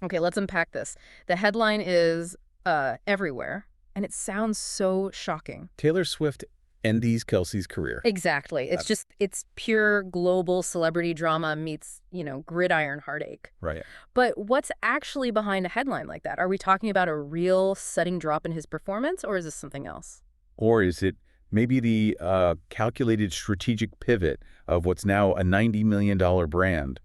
Okay, let's unpack this. The headline is everywhere, and it sounds so shocking. Taylor Swift ends Kelsey's career. Exactly. It's pure global celebrity drama meets, gridiron heartache. Right. But what's actually behind a headline like that? Are we talking about a real sudden drop in his performance, or is this something else? Or is it maybe the calculated strategic pivot of what's now a $90 million brand?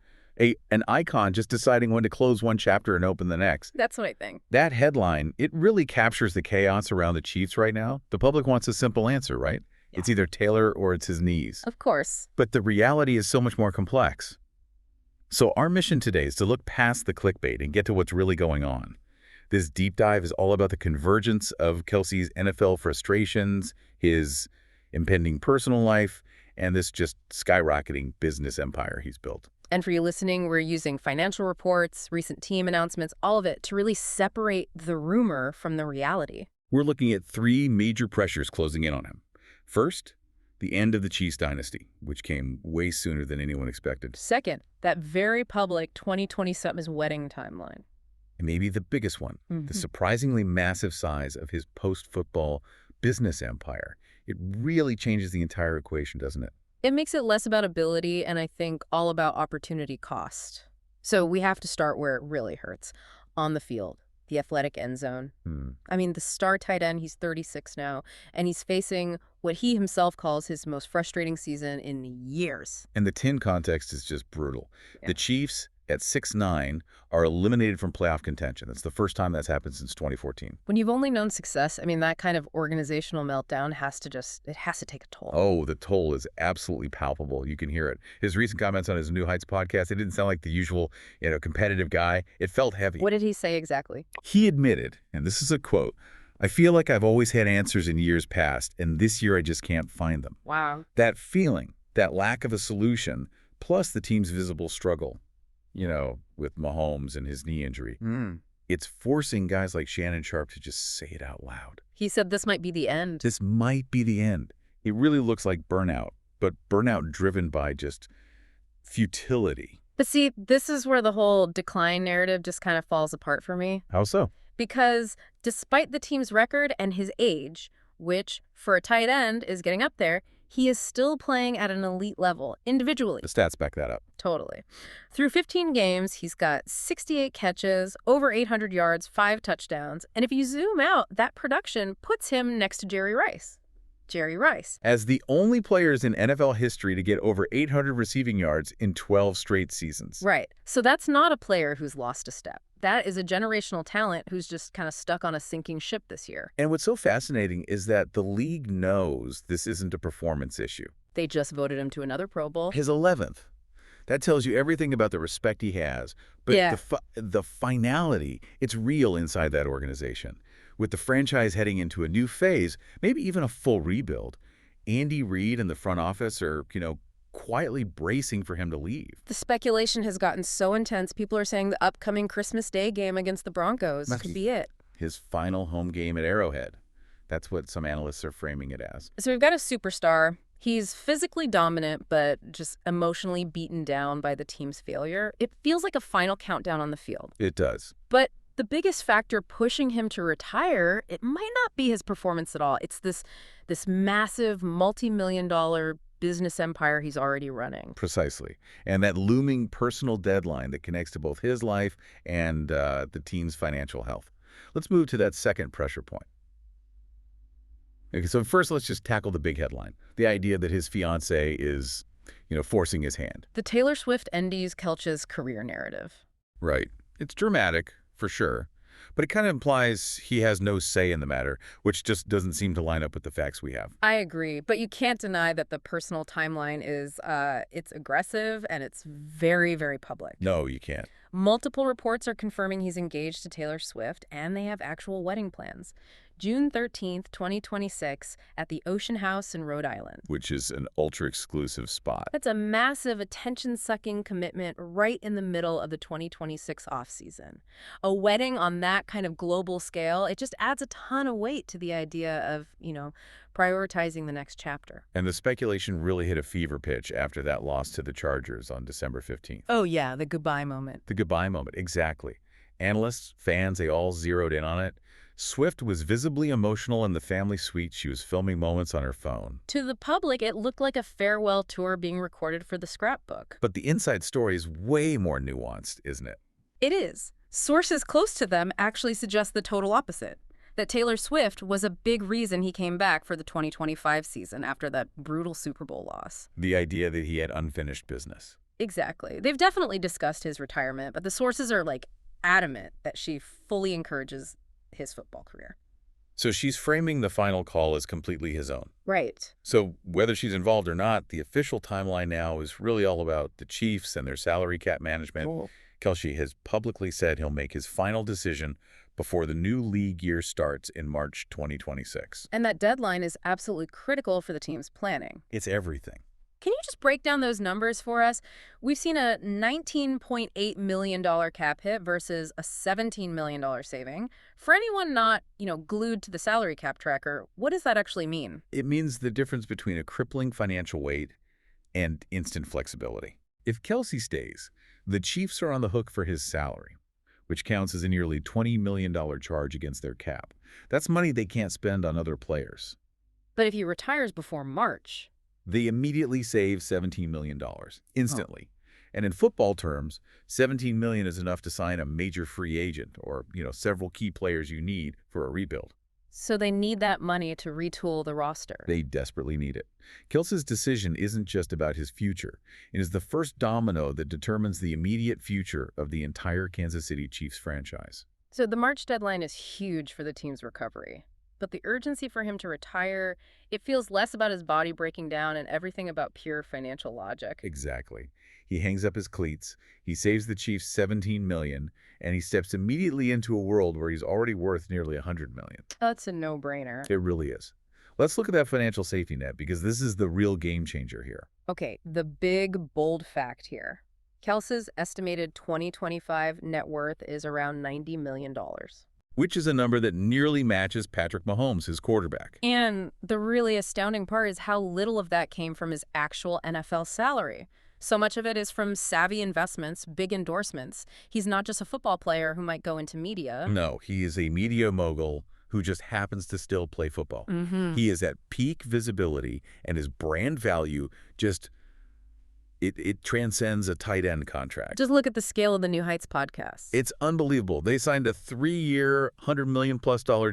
An icon just deciding when to close one chapter and open the next. That's what I think. That headline, it really captures the chaos around the Chiefs right now. The public wants a simple answer, right? Yeah. It's either Taylor or it's his knees. Of course. But the reality is so much more complex. So our mission today is to look past the clickbait and get to what's really going on. This deep dive is all about the convergence of Kelce's NFL frustrations, his impending personal life, and this just skyrocketing business empire he's built. And for you listening, we're using financial reports, recent team announcements, all of it to really separate the rumor from the reality. We're looking at three major pressures closing in on him. First, the end of the Chiefs dynasty, which came way sooner than anyone expected. Second, that very public 2027 wedding timeline. And maybe the biggest one, the surprisingly massive size of his post-football business empire. It really changes the entire equation, doesn't it? It makes it less about ability and I think all about opportunity cost. So we have to start where it really hurts, on the field, the athletic end zone. I mean, the star tight end, he's 36 now, and he's facing what he himself calls his most frustrating season in years. And the 10 context is just brutal. Yeah. The Chiefs, at 6-9, are eliminated from playoff contention. That's the first time that's happened since 2014. When you've only known success, I mean, that kind of organizational meltdown has to take a toll. Oh, the toll is absolutely palpable. You can hear it. His recent comments on his New Heights podcast, it didn't sound like the usual, competitive guy. It felt heavy. What did he say exactly? He admitted, and this is a quote, "I feel like I've always had answers in years past, and this year I just can't find them." Wow. That feeling, that lack of a solution, plus the team's visible struggle, with Mahomes and his knee injury, it's forcing guys like Shannon Sharp to just say it out loud. He said this might be the end. This might be the end. It really looks like burnout, but burnout driven by just futility. But see, this is where the whole decline narrative just kind of falls apart for me. How so? Because despite the team's record and his age, which for a tight end is getting up there, he is still playing at an elite level, individually. The stats back that up. Totally. Through 15 games, he's got 68 catches, over 800 yards, 5 touchdowns. And if you zoom out, that production puts him next to Jerry Rice. Jerry Rice. As the only players in NFL history to get over 800 receiving yards in 12 straight seasons. Right. So that's not a player who's lost a step. That is a generational talent who's just kind of stuck on a sinking ship this year. And what's so fascinating is that the league knows this isn't a performance issue. They just voted him to another Pro Bowl. His 11th. That tells you everything about the respect he has. But Yeah. the finality, it's real inside that organization. With the franchise heading into a new phase, maybe even a full rebuild, Andy Reid and the front office are, quietly bracing for him to leave. The speculation has gotten so intense, people are saying the upcoming Christmas Day game against the Broncos could be it. His final home game at Arrowhead. That's what some analysts are framing it as. So we've got a superstar. He's physically dominant, but just emotionally beaten down by the team's failure. It feels like a final countdown on the field. It does. But the biggest factor pushing him to retire, it might not be his performance at all. It's this massive multi-million-dollar business empire he's already running. Precisely. And that looming personal deadline that connects to both his life and the team's financial health. Let's move to that second pressure point. Okay, so first let's just tackle the big headline. The idea that his fiancée is, forcing his hand. The Taylor Swift ends Kelce's career narrative. Right. It's dramatic, for sure. But it kind of implies he has no say in the matter, which just doesn't seem to line up with the facts we have. I agree, but you can't deny that the personal timeline is it's aggressive and it's very, very public. No, you can't. Multiple reports are confirming he's engaged to Taylor Swift, and they have actual wedding plans. June 13th, 2026, at the Ocean House in Rhode Island. Which is an ultra-exclusive spot. That's a massive, attention-sucking commitment right in the middle of the 2026 off-season. A wedding on that kind of global scale, it just adds a ton of weight to the idea of, prioritizing the next chapter. And the speculation really hit a fever pitch after that loss to the Chargers on December 15th. Oh, yeah, the goodbye moment. The goodbye moment, exactly. Analysts, fans, they all zeroed in on it. Swift was visibly emotional in the family suite. She was filming moments on her phone. To the public, it looked like a farewell tour being recorded for the scrapbook. But the inside story is way more nuanced, isn't it? It is. Sources close to them actually suggest the total opposite. That Taylor Swift was a big reason he came back for the 2025 season after that brutal Super Bowl loss. The idea that he had unfinished business. Exactly. They've definitely discussed his retirement, but the sources are, adamant that she fully encourages his football career. So she's framing the final call as completely his own. Right. So whether she's involved or not, the official timeline now is really all about the Chiefs and their salary cap management. Cool. Kelce has publicly said he'll make his final decision before the new league year starts in March 2026. And that deadline is absolutely critical for the team's planning. It's everything. Can you just break down those numbers for us? We've seen a $19.8 million cap hit versus a $17 million saving. For anyone not, glued to the salary cap tracker, what does that actually mean? It means the difference between a crippling financial weight and instant flexibility. If Kelce stays, the Chiefs are on the hook for his salary, which counts as a nearly $20 million charge against their cap. That's money they can't spend on other players. But if he retires before March, they immediately save $17 million, instantly. Oh. And in football terms, $17 million is enough to sign a major free agent or, several key players you need for a rebuild. So they need that money to retool the roster. They desperately need it. Kelce's decision isn't just about his future. It is the first domino that determines the immediate future of the entire Kansas City Chiefs franchise. So the March deadline is huge for the team's recovery. But the urgency for him to retire, it feels less about his body breaking down and everything about pure financial logic. Exactly. He hangs up his cleats, he saves the Chiefs $17 million, and he steps immediately into a world where he's already worth nearly $100 million. That's a no-brainer. It really is. Let's look at that financial safety net, because this is the real game changer here. Okay, the big, bold fact here. Kelce's estimated 2025 net worth is around $90 million. Which is a number that nearly matches Patrick Mahomes, his quarterback. And the really astounding part is how little of that came from his actual NFL salary. So much of it is from savvy investments, big endorsements. He's not just a football player who might go into media. No, he is a media mogul who just happens to still play football. He is at peak visibility, and his brand value just... It transcends a tight end contract. Just look at the scale of the New Heights podcast. It's unbelievable. They signed a 3-year, $100 million+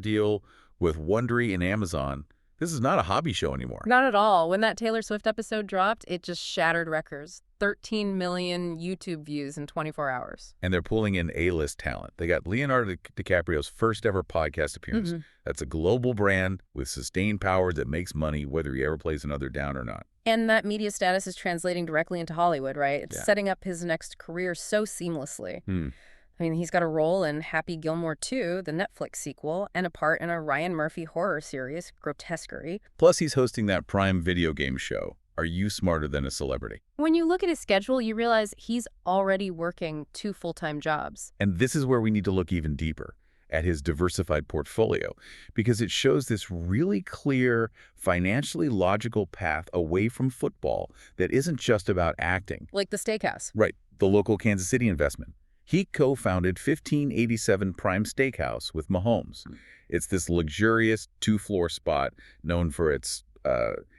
deal with Wondery and Amazon. This is not a hobby show anymore. Not at all. When that Taylor Swift episode dropped, it just shattered records. 13 million YouTube views in 24 hours. And they're pulling in A-list talent. They got Leonardo DiCaprio's first ever podcast appearance. That's a global brand with sustained power that makes money whether he ever plays another down or not. And that media status is translating directly into Hollywood, right? It's setting up his next career so seamlessly. I mean, he's got a role in Happy Gilmore 2, the Netflix sequel, and a part in a Ryan Murphy horror series, Grotesquerie. Plus, he's hosting that Prime video game show, Are You Smarter Than a Celebrity? When you look at his schedule, you realize he's already working 2 full-time jobs. And this is where we need to look even deeper, at his diversified portfolio, because it shows this really clear, financially logical path away from football that isn't just about acting. Like the steakhouse. Right, the local Kansas City investment. He co-founded 1587 Prime Steakhouse with Mahomes. It's this luxurious 2-floor spot known for its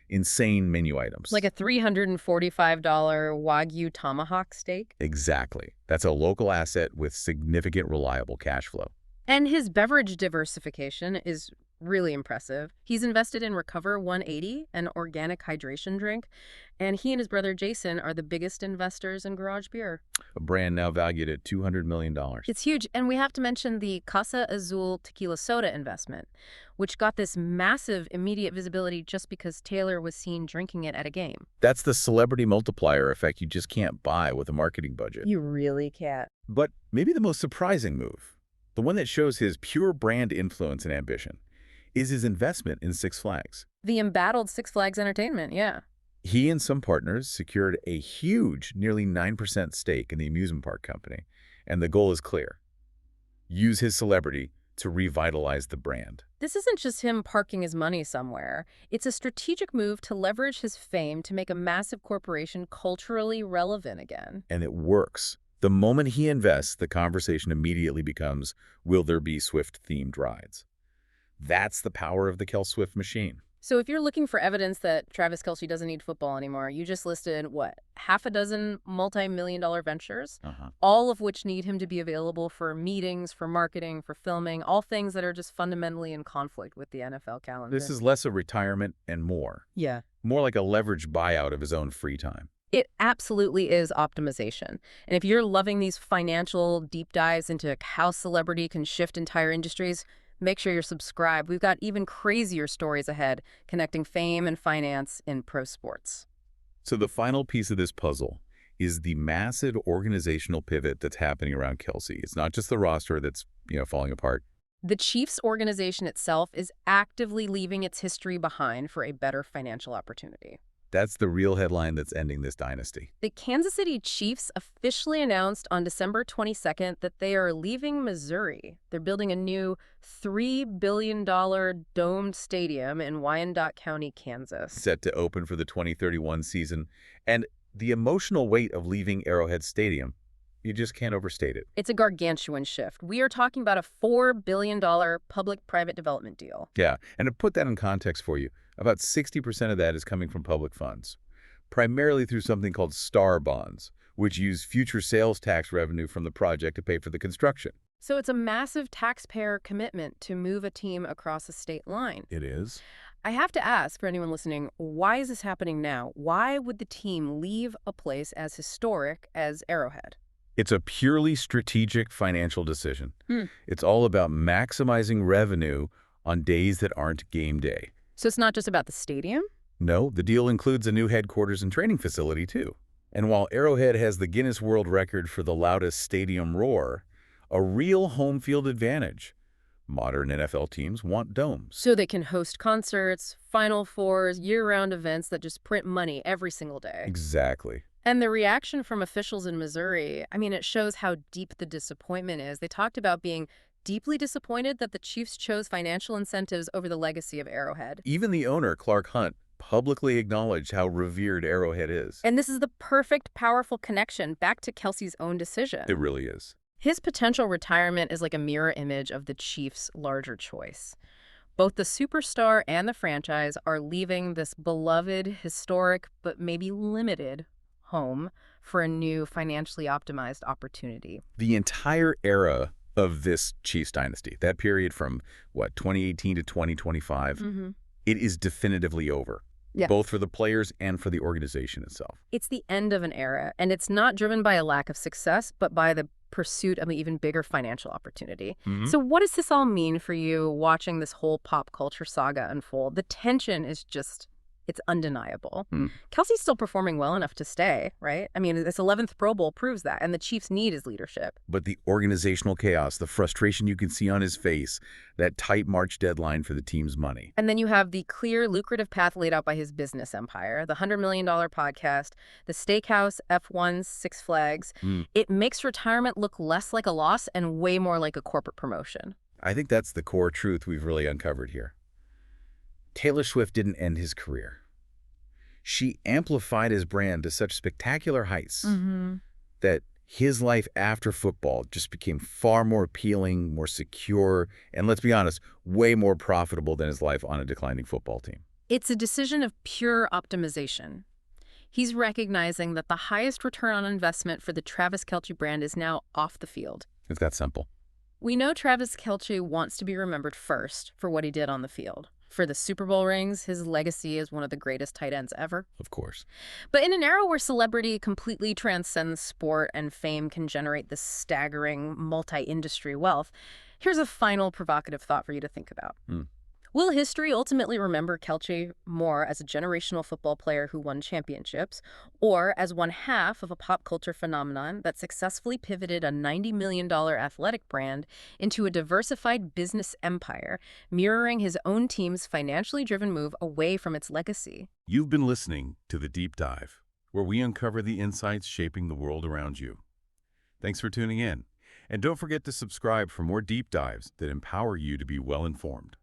insane menu items. Like a $345 Wagyu tomahawk steak? Exactly. That's a local asset with significant reliable cash flow. And his beverage diversification is really impressive. He's invested in Recover 180, an organic hydration drink, and he and his brother Jason are the biggest investors in Garage Beer. A brand now valued at $200 million. It's huge, and we have to mention the Casa Azul tequila soda investment, which got this massive immediate visibility just because Taylor was seen drinking it at a game. That's the celebrity multiplier effect you just can't buy with a marketing budget. You really can't. But maybe the most surprising move, the one that shows his pure brand influence and ambition, is his investment in Six Flags. The embattled Six Flags Entertainment, yeah. He and some partners secured a huge, nearly 9% stake in the amusement park company, and the goal is clear. Use his celebrity to revitalize the brand. This isn't just him parking his money somewhere. It's a strategic move to leverage his fame to make a massive corporation culturally relevant again. And it works. The moment he invests, the conversation immediately becomes, will there be Swift-themed rides? That's the power of the Kelce Swift machine. So if you're looking for evidence that Travis Kelce doesn't need football anymore, you just listed, what, half a dozen multi-million-dollar ventures, all of which need him to be available for meetings, for marketing, for filming, all things that are just fundamentally in conflict with the NFL calendar. This is less a retirement and more. Yeah. More like a leveraged buyout of his own free time. It absolutely is optimization. And if you're loving these financial deep dives into how celebrity can shift entire industries, make sure you're subscribed. We've got even crazier stories ahead connecting fame and finance in pro sports. So the final piece of this puzzle is the massive organizational pivot that's happening around Kelce. It's not just the roster that's, falling apart. The Chiefs organization itself is actively leaving its history behind for a better financial opportunity. That's the real headline that's ending this dynasty. The Kansas City Chiefs officially announced on December 22nd that they are leaving Missouri. They're building a new $3 billion domed stadium in Wyandotte County, Kansas. Set to open for the 2031 season. And the emotional weight of leaving Arrowhead Stadium, you just can't overstate it. It's a gargantuan shift. We are talking about a $4 billion public-private development deal. Yeah, and to put that in context for you, about 60% of that is coming from public funds, primarily through something called STAR bonds, which use future sales tax revenue from the project to pay for the construction. So it's a massive taxpayer commitment to move a team across a state line. It is. I have to ask, for anyone listening, why is this happening now? Why would the team leave a place as historic as Arrowhead? It's a purely strategic financial decision. It's all about maximizing revenue on days that aren't game day. So it's not just about the stadium? No, the deal includes a new headquarters and training facility, too. And while Arrowhead has the Guinness World Record for the loudest stadium roar, a real home field advantage. Modern NFL teams want domes. So they can host concerts, Final Fours, year-round events that just print money every single day. Exactly. And the reaction from officials in Missouri, it shows how deep the disappointment is. They talked about being deeply disappointed that the Chiefs chose financial incentives over the legacy of Arrowhead. Even the owner, Clark Hunt, publicly acknowledged how revered Arrowhead is. And this is the perfect, powerful connection back to Kelce's own decision. It really is. His potential retirement is like a mirror image of the Chiefs' larger choice. Both the superstar and the franchise are leaving this beloved, historic, but maybe limited home for a new, financially optimized opportunity. The entire era of this Chiefs dynasty, that period from, 2018 to 2025, it is definitively over, both for the players and for the organization itself. It's the end of an era, and it's not driven by a lack of success, but by the pursuit of an even bigger financial opportunity. So what does this all mean for you watching this whole pop culture saga unfold? The tension is just... it's undeniable. Kelce's still performing well enough to stay, right? This 11th Pro Bowl proves that, and the Chiefs need his leadership. But the organizational chaos, the frustration you can see on his face, that tight March deadline for the team's money. And then you have the clear, lucrative path laid out by his business empire, the $100 million podcast, the steakhouse, F1s, Six Flags. It makes retirement look less like a loss and way more like a corporate promotion. I think that's the core truth we've really uncovered here. Taylor Swift didn't end his career. She amplified his brand to such spectacular heights that his life after football just became far more appealing, more secure, and let's be honest, way more profitable than his life on a declining football team. It's a decision of pure optimization. He's recognizing that the highest return on investment for the Travis Kelce brand is now off the field. It's that simple. We know Travis Kelce wants to be remembered first for what he did on the field. For the Super Bowl rings, his legacy is one of the greatest tight ends ever. Of course. But in an era where celebrity completely transcends sport and fame can generate this staggering multi-industry wealth, here's a final provocative thought for you to think about. Will history ultimately remember Kelce more as a generational football player who won championships, or as one half of a pop culture phenomenon that successfully pivoted a $90 million athletic brand into a diversified business empire, mirroring his own team's financially driven move away from its legacy? You've been listening to The Deep Dive, where we uncover the insights shaping the world around you. Thanks for tuning in, and don't forget to subscribe for more deep dives that empower you to be well-informed.